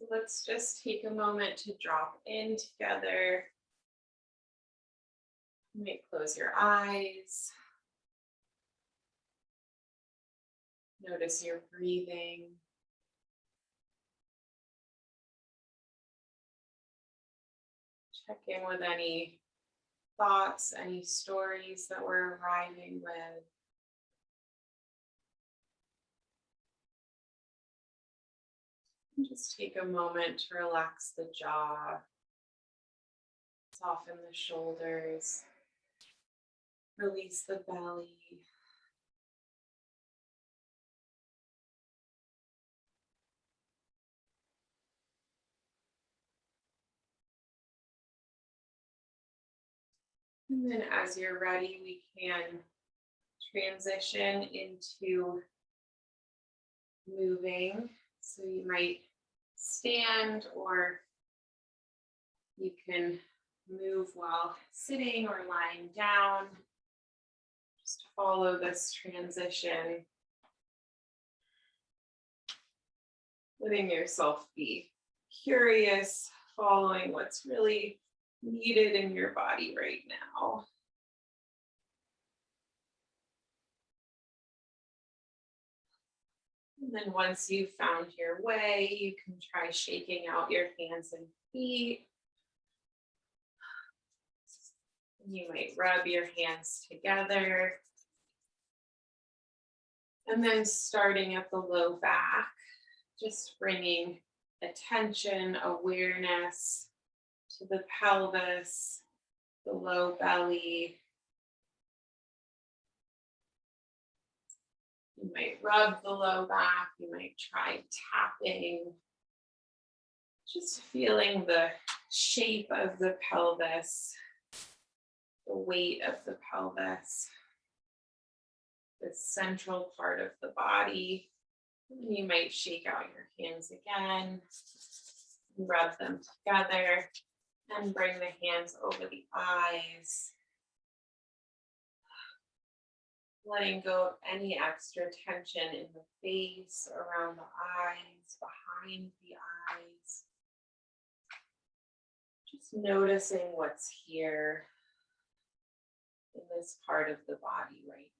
So let's just take a moment to drop in together. You might close your eyes. Notice your breathing. Check in with any thoughts, any stories that we're arriving with. And just take a moment to relax the jaw, soften the shoulders, release the belly. And then as you're ready, we can transition into moving. So you might stand or you can move while sitting or lying down. Just follow this transition, letting yourself be curious, following what's really needed in your body right now. And then once you've found your way, you can try shaking out your hands and feet. You might rub your hands together. And then starting at the low back, just bringing attention, awareness to the pelvis, the low belly. You might rub the low back, you might try tapping, just feeling the shape of the pelvis, the weight of the pelvis, the central part of the body. And you might shake out your hands again, rub them together, and bring the hands over the eyes. Letting go of any extra tension in the face, around the eyes, behind the eyes. Just noticing what's here in this part of the body right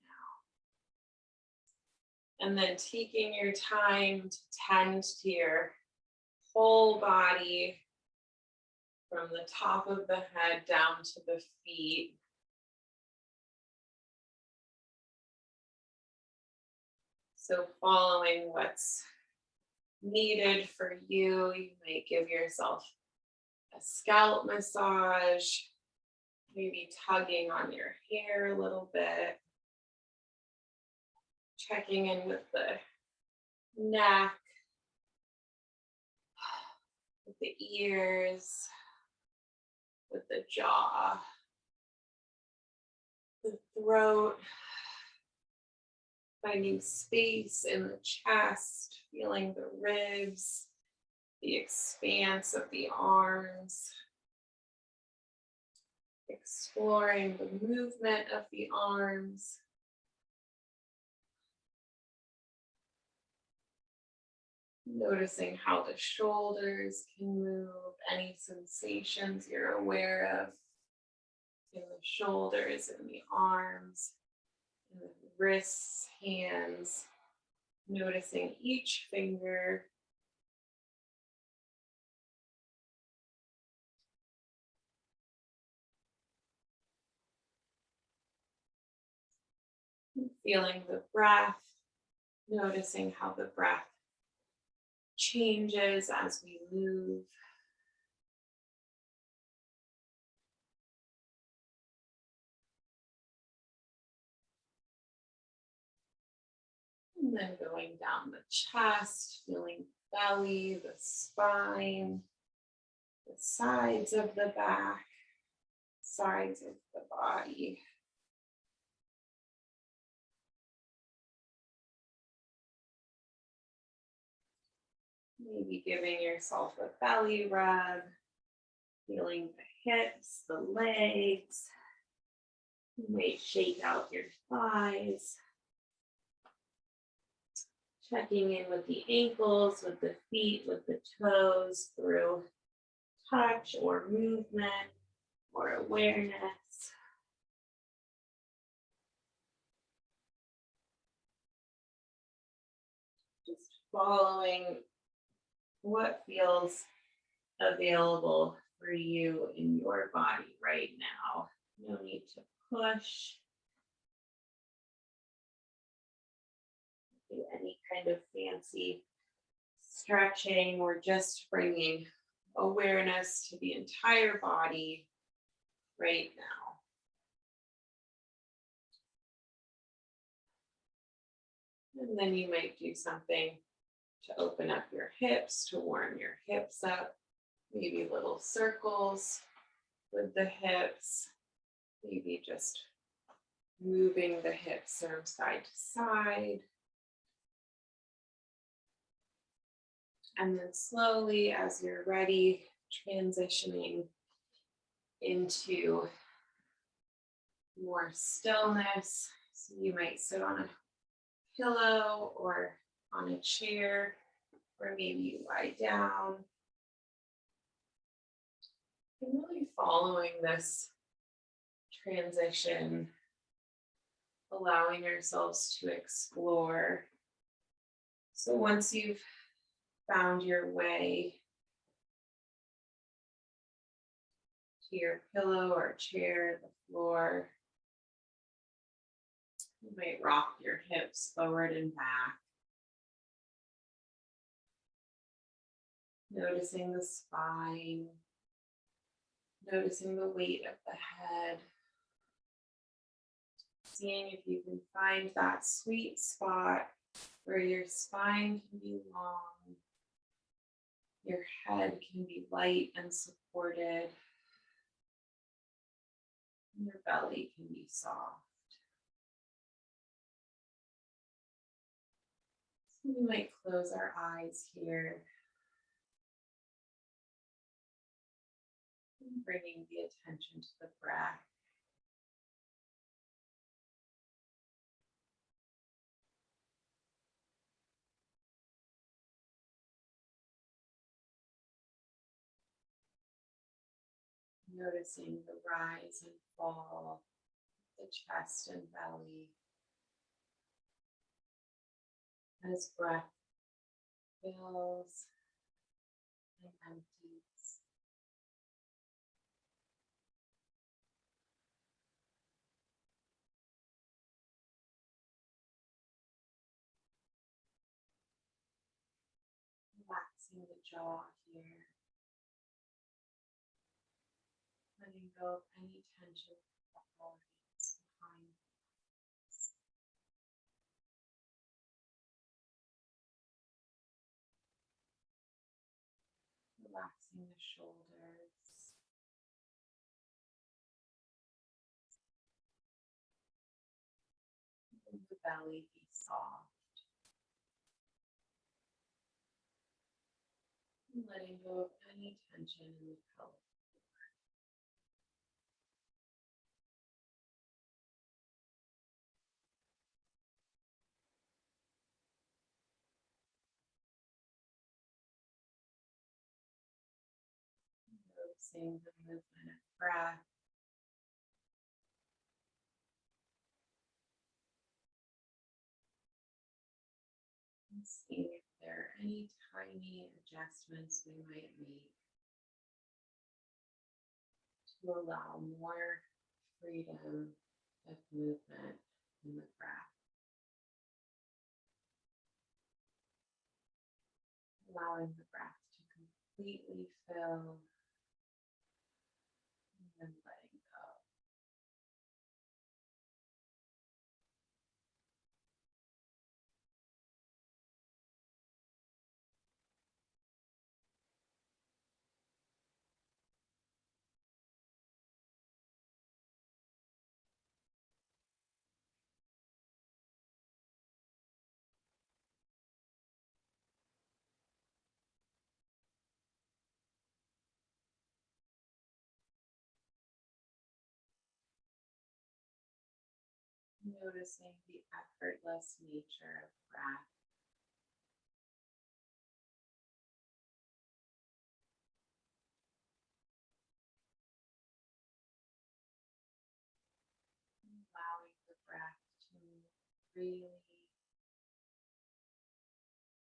now. And then taking your time to tend to your whole body from the top of the head down to the feet. So following what's needed for you, you might give yourself a scalp massage, maybe tugging on your hair a little bit, checking in with the neck, with the ears, with the jaw, the throat. Finding space in the chest, feeling the ribs, the expanse of the arms, exploring the movement of the arms. Noticing how the shoulders can move, any sensations you're aware of in the shoulders and the arms. The wrists, hands, noticing each finger. Feeling the breath, noticing how the breath changes as we move. And then going down the chest, feeling the belly, the spine, the sides of the back, sides of the body. Maybe giving yourself a belly rub, feeling the hips, the legs. You may shake out your thighs. Checking in with the ankles, with the feet, with the toes through touch or movement or awareness. Just following what feels available for you in your body right now. No need to push, do any kind of fancy stretching. We're just bringing awareness to the entire body right now. And then you might do something to open up your hips, to warm your hips up, maybe little circles with the hips, maybe just moving the hips from side to side. And then slowly, as you're ready, transitioning into more stillness. So you might sit on a pillow or on a chair, or maybe you lie down. And really following this transition, allowing yourselves to explore. So once you've found your way to your pillow or chair, the floor, you might rock your hips forward and back. Noticing the spine, noticing the weight of the head, seeing if you can find that sweet spot where your spine can be long, your head can be light and supported, and your belly can be soft. So we might close our eyes here, and bringing the attention to the breath. Noticing the rise and fall of the chest and belly as breath fills and empties. Relaxing the jaw here, letting go of any tension that holds behind the eyes. Relaxing the shoulders, and the belly be soft. And letting go of any tension in the pelvic. Noticing the movement of breath. And seeing if there are any tiny adjustments we might make to allow more freedom of movement in the breath. Allowing the breath to completely fill and then letting go. Noticing the effortless nature of breath. freely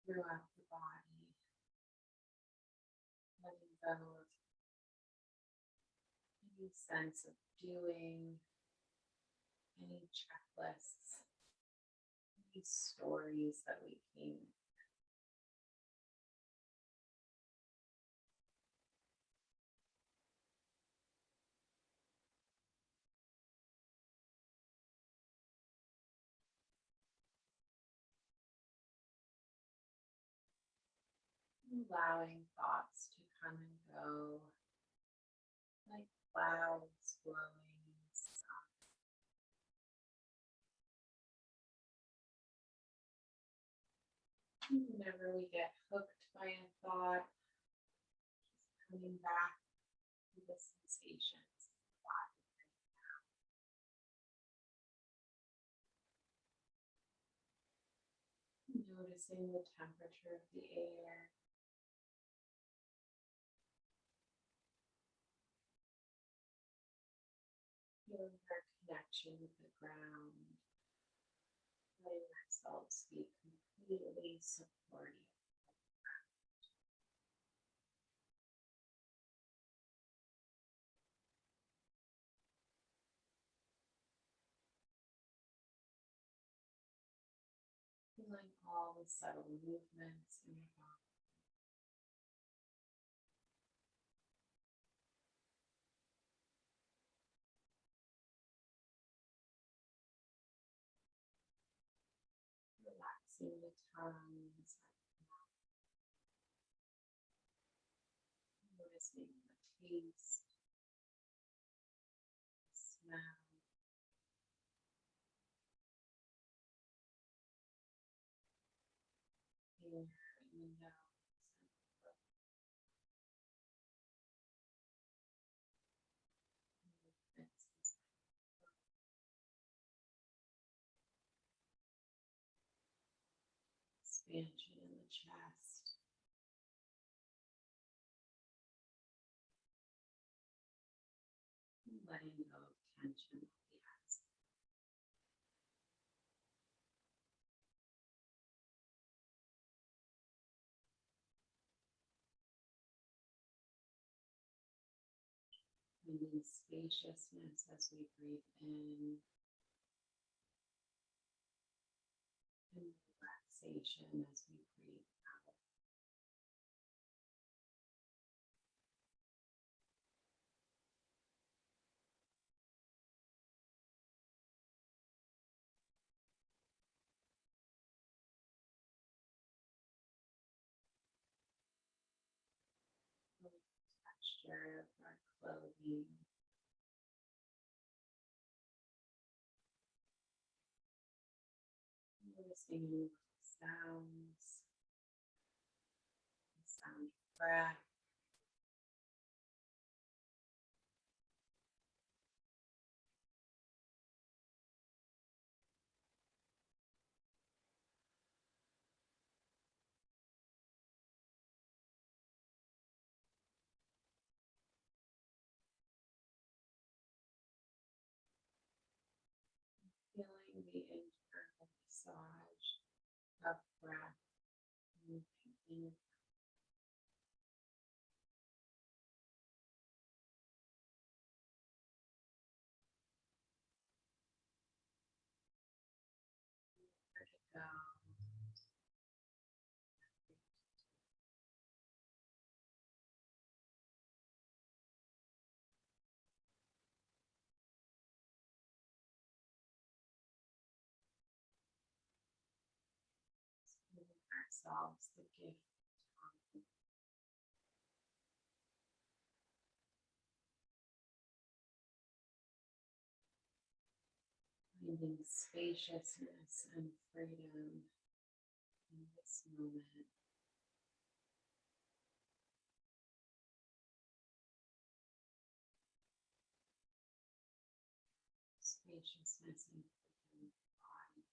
throughout the body, letting go of any sense of doing, any checklists, any stories that we came. Allowing thoughts to come and go like clouds blowing in the sky. Whenever we get hooked by a thought, just coming back to the sensations of the body right now. Noticing the temperature of the air. Feeling our connection with the ground, letting ourselves be completely supportive. Feeling all the subtle movements in your body. Relaxing the tongue, noticing the taste, the smell, air in the nose and the throat, movements inside the throat, expansion in the chest, and letting go of tension with the exhale. Finding spaciousness as we breathe in and relaxation as we breathe out. Feeling the texture of our clothing, noticing sounds, the sound of breath, feeling the internal massage of breath moving in. Where to go. Giving ourselves the gift of time, finding spaciousness and freedom in this moment. Spaciousness and freedom in the body.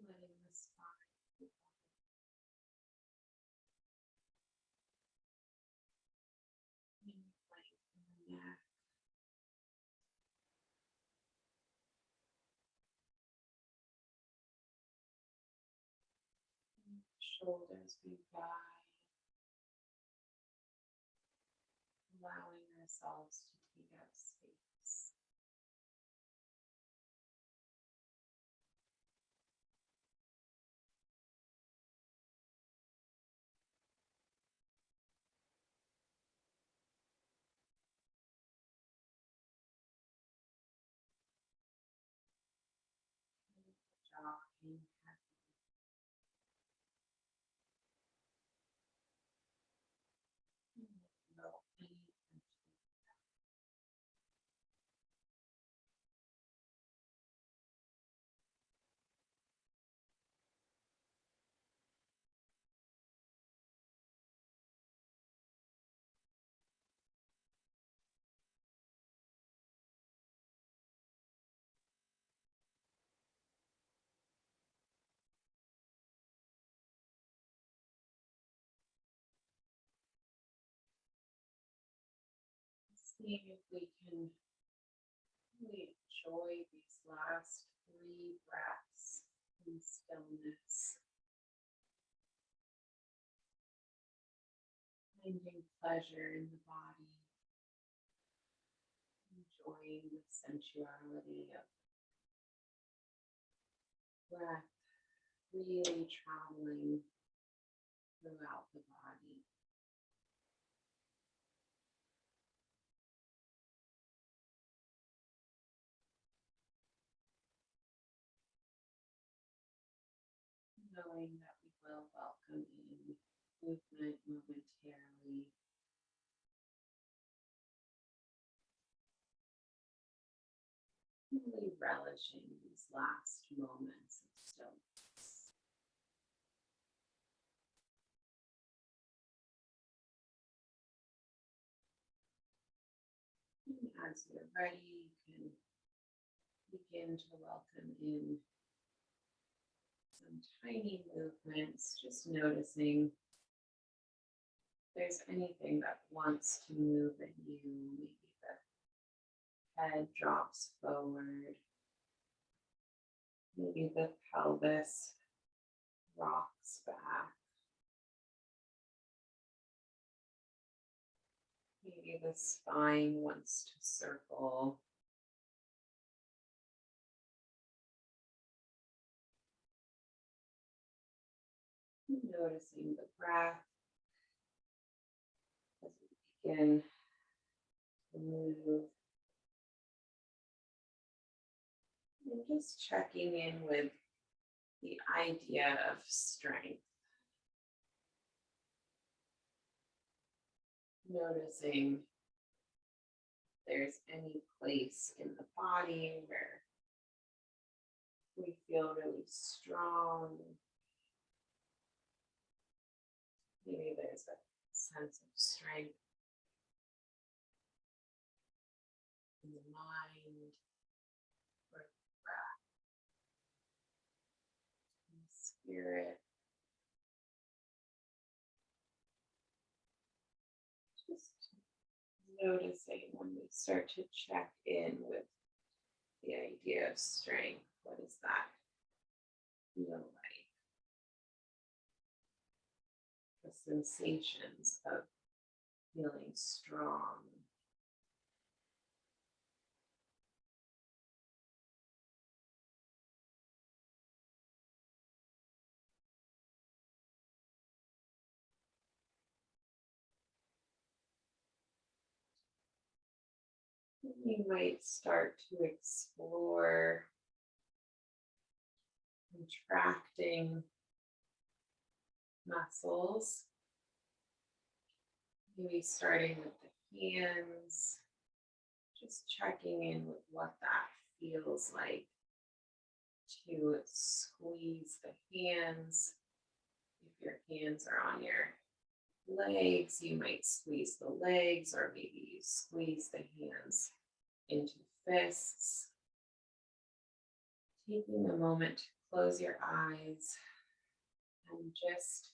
letting the spine lengthen the neck. Shoulders be wide, allowing ourselves to take up space. Jaw hang heavy. No any tension. See if we can really enjoy these last 3 breaths in stillness, finding pleasure in the body, enjoying the sensuality of breath, really traveling throughout the body. Knowing that we will welcome in movement momentarily, really relishing these last moments of stillness. And as you're ready, you can begin to welcome in some tiny movements, just noticing if there's anything that wants to move in you. Maybe the head drops forward, maybe the pelvis rocks back, maybe the spine wants to circle. Noticing the breath as we begin to move. And just checking in with the idea of strength. Noticing if there's any place in the body where we feel really strong. Maybe there's a sense of strength in the mind or the breath, in the spirit. Just noticing when we start to check in with the idea of strength. What does that feel like? The sensations of feeling strong. You might start to explore contracting muscles, maybe starting with the hands, just checking in with what that feels like to squeeze the hands. If your hands are on your legs, you might squeeze the legs, or maybe you squeeze the hands into fists. Taking a moment to close your eyes and just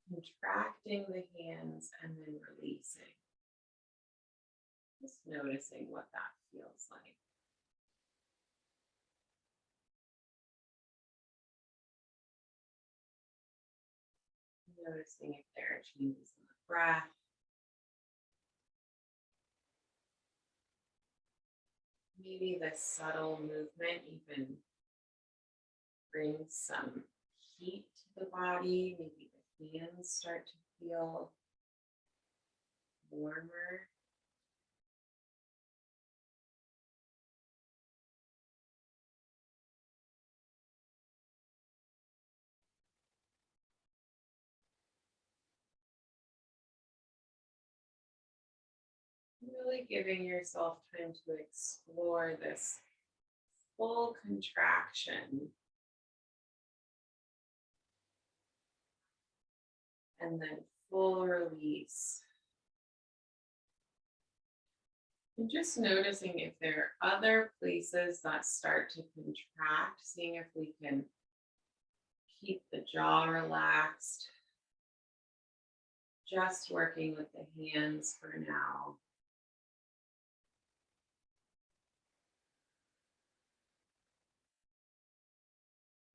contracting the hands and then releasing. Just noticing what that feels like. Noticing if there are changes in the breath. Maybe this subtle movement even brings some heat to the body. Maybe the hands start to feel warmer. Really giving yourself time to explore this full contraction and then full release. And just noticing if there are other places that start to contract, seeing if we can keep the jaw relaxed. Just working with the hands for now.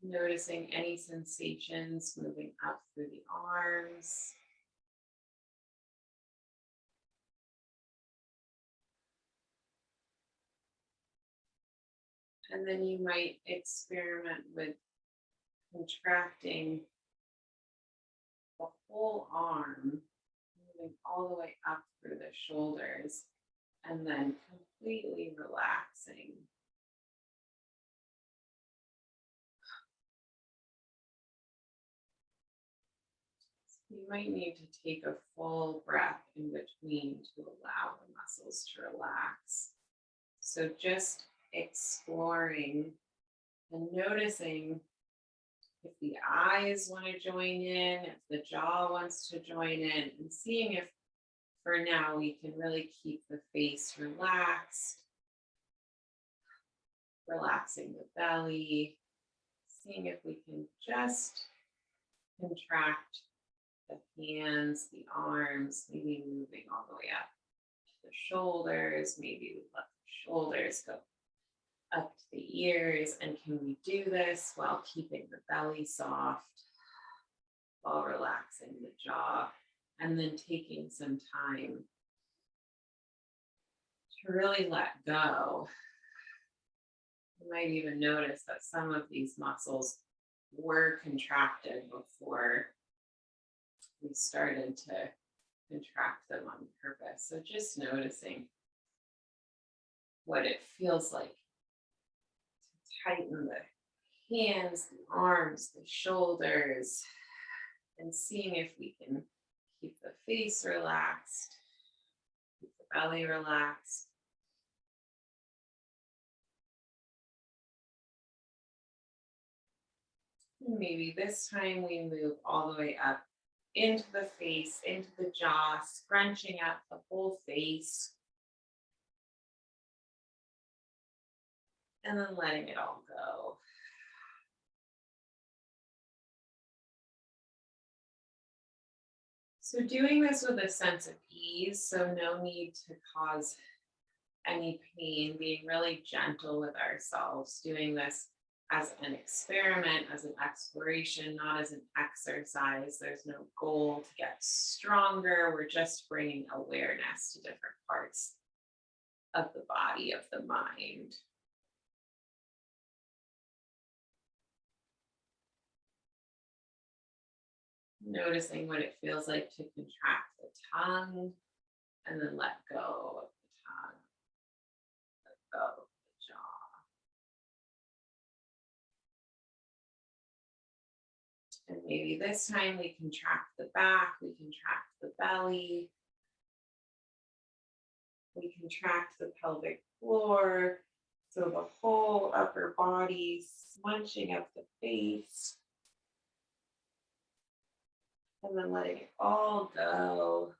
Noticing any sensations moving up through the arms. And then you might experiment with contracting the whole arm, moving all the way up through the shoulders, and then completely relaxing. You might need to take a full breath in between to allow the muscles to relax. So just exploring and noticing if the eyes want to join in, if the jaw wants to join in, and seeing if for now we can really keep the face relaxed, relaxing the belly, seeing if we can just contract the hands, the arms, maybe moving all the way up to the shoulders. Maybe we let the shoulders go up to the ears. And can we do this while keeping the belly soft, while relaxing the jaw, and then taking some time to really let go. You might even notice that some of these muscles were contracted before we started to contract them on purpose. So just noticing what it feels like to tighten the hands, the arms, the shoulders, and seeing if we can keep the face relaxed, keep the belly relaxed. And maybe this time we move all the way up into the face, into the jaw, scrunching up the whole face. And then letting it all go. So doing this with a sense of ease, so no need to cause any pain, being really gentle with ourselves, doing this as an experiment, as an exploration, not as an exercise. There's no goal to get stronger. We're just bringing awareness to different parts of the body, of the mind. Noticing what it feels like to contract the tongue and then let go of the tongue, let go of the jaw. And maybe this time we contract the back, we contract the belly, we contract the pelvic floor, so the whole upper body, scrunching up the face. And then letting it all go.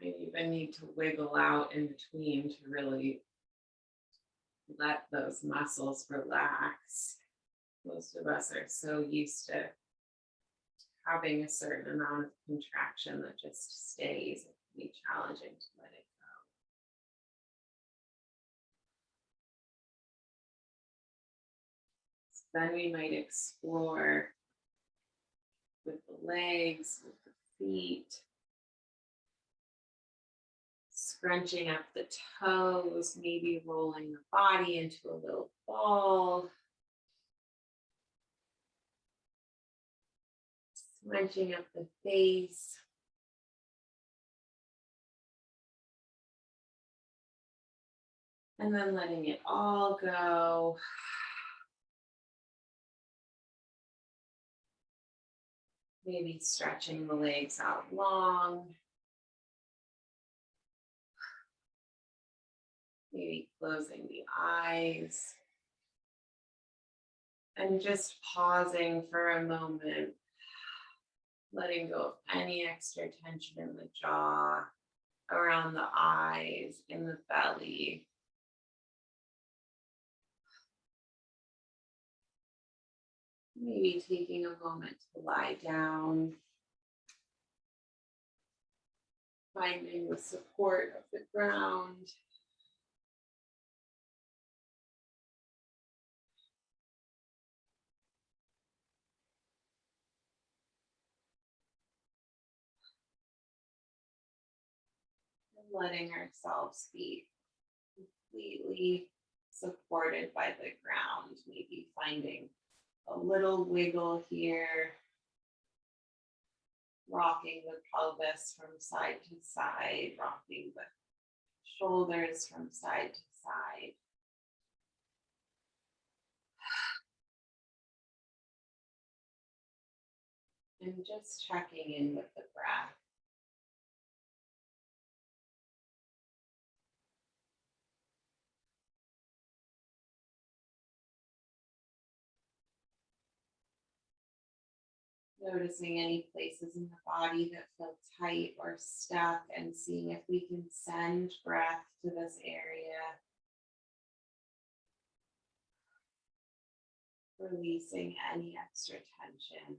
might even need to wiggle out in between to really let those muscles relax. Most of us are so used to having a certain amount of contraction that just stays. It can be challenging to let it go. So then we might explore with the legs, with the feet, scrunching up the toes, maybe rolling the body into a little ball. Scrunching up the face. And then letting it all go. Maybe stretching the legs out long. Maybe closing the eyes. And just pausing for a moment. Letting go of any extra tension in the jaw, around the eyes, in the belly. Maybe taking a moment to lie down. Finding the support of the ground. And letting ourselves be completely supported by the ground. Maybe finding a little wiggle here. Rocking the pelvis from side to side, rocking the shoulders from side to side. And just checking in with the breath. Noticing any places in the body that feel tight or stuck and seeing if we can send breath to this area. Releasing any extra tension.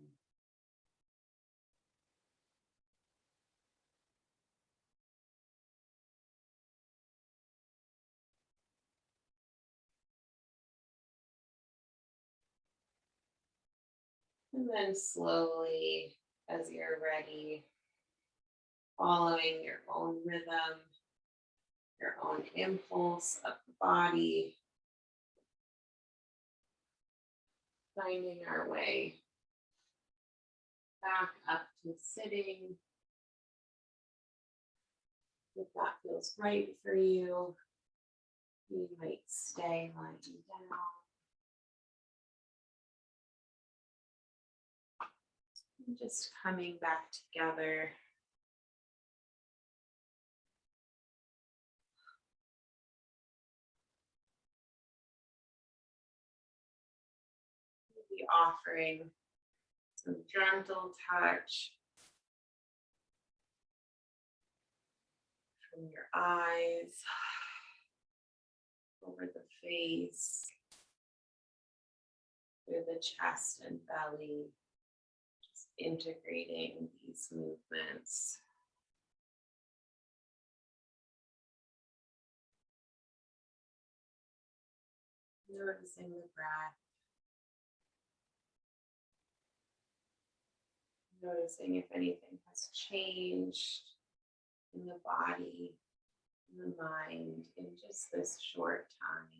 And then slowly, as you're ready, following your own rhythm, your own impulse of the body, finding our way back up to sitting. If that feels right for you, you might stay lying down. And just coming back together. Maybe offering some gentle touch from your eyes, over the face, through the chest and belly, just integrating these movements. Noticing the breath. Noticing if anything has changed in the body, in the mind, in just this short time.